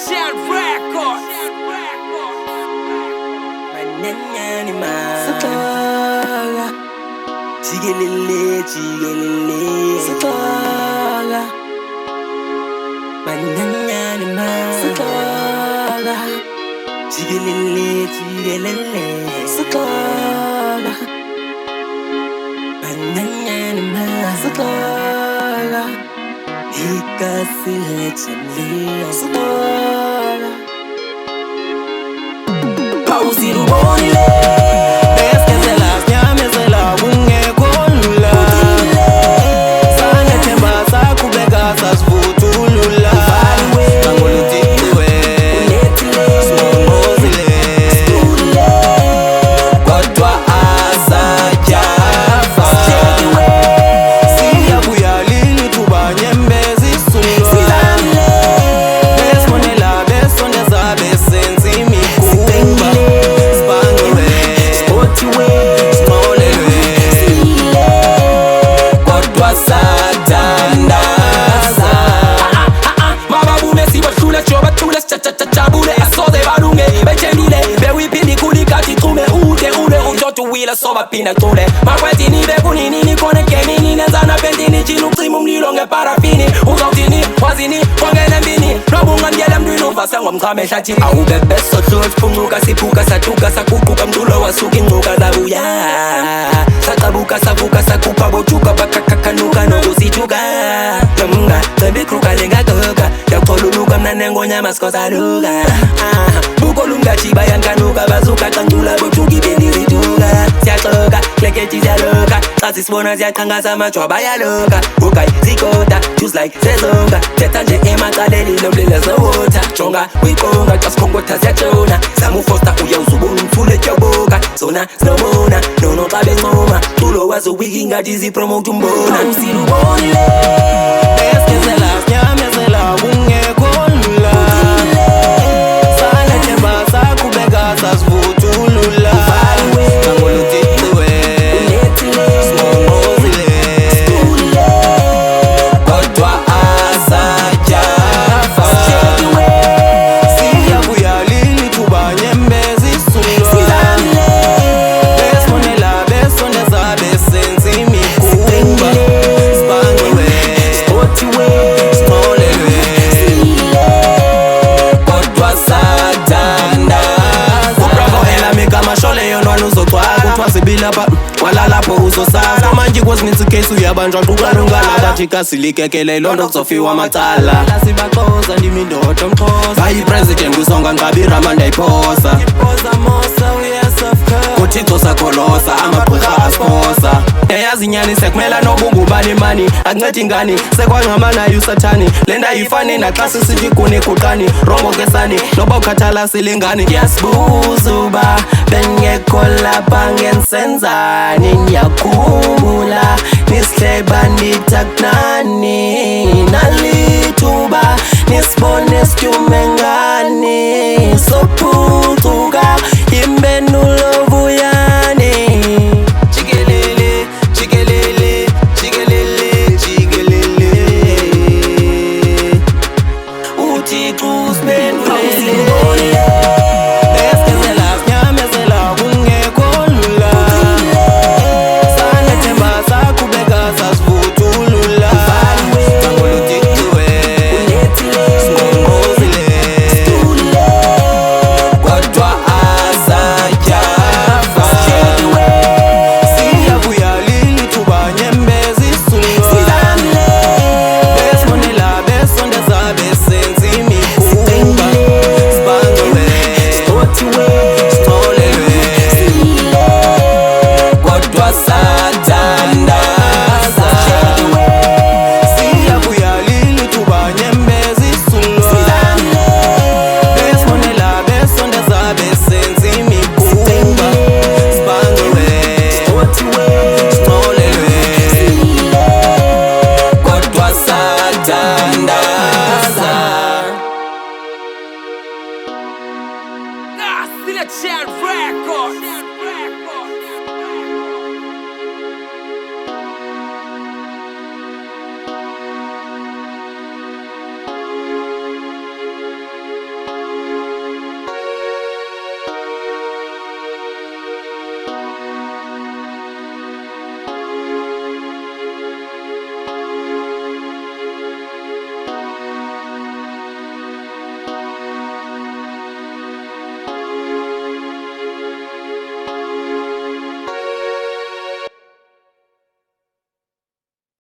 Shell Records. Mananyani ma Sakara Chigelele Sakara Mananyani ma Sakara Chigelele Sakara Mananyani ma Sakara Ikasile chile Sakara Pausi rubonile Beskesela nyamezela bungekolula Sane temba sakubeka sasvutulula Bangolutitiwe Smongozile Kodwa asajafa Siyabuya lili tuba nyembezi sulwa Besmonela besondeza besenzi mikumba Soba pina tule Makweti ni beku nini ni kone keni ni Nenzana penti ni chinu ksimu mlilo nge parafini Uzautini, wazini, kwangele mbini Robunga mjele mdwinu vasengwa mkame shati Au bebe sotu Funguka sipuka satuka sakukuka Mdulo wa suki nguka za uya Sakabuka savuka sakupa bochuka Bakakakanuka no usichuka Namunga, tembi kruka lenga toka Yakoluluka mnanengo nyama skosa luka Buko lunga chiba yankanuka Bazuka kandula bochuki bendi zituka Siatoka, kleketi zialoka Sasisbona ziakanga sama chwaba yaloka Ukai, zikota, juice like sezonga Tetanje emakaleli noblele zawota Chonga, wikonga, kaskongota ziachona Samu fosta uya uzubunu mfule choboka Sona, snowmona, nono kabe ngoma Tulo wazo wikinga jizi promo tumbona Usiru bonile Eskesela, nyamezela, bungekolula Sane temba sakubeka sasvutulula Walala po uso sasa Manji kwa snitsi kesu ya banjwa Kukarunga lada chika silikekele Londo kusofiwa matala Lasibakoza ndimi ndoto mkosa Bayi president kusonga nkabira manda iposa Kutito sakolosa ama pweka askosa Eyazi nyani sekmela no bungu bani mani Agneti ngani sekwa ngamana yu satani Lenda ifani na klasi sijikuni kutani Rongo kesani noba ukatala silingani Yes buzuba Benye kola bangen senzani Nyakumula Nisle banditak nani Nalituba Nisbone skumengani Soputuga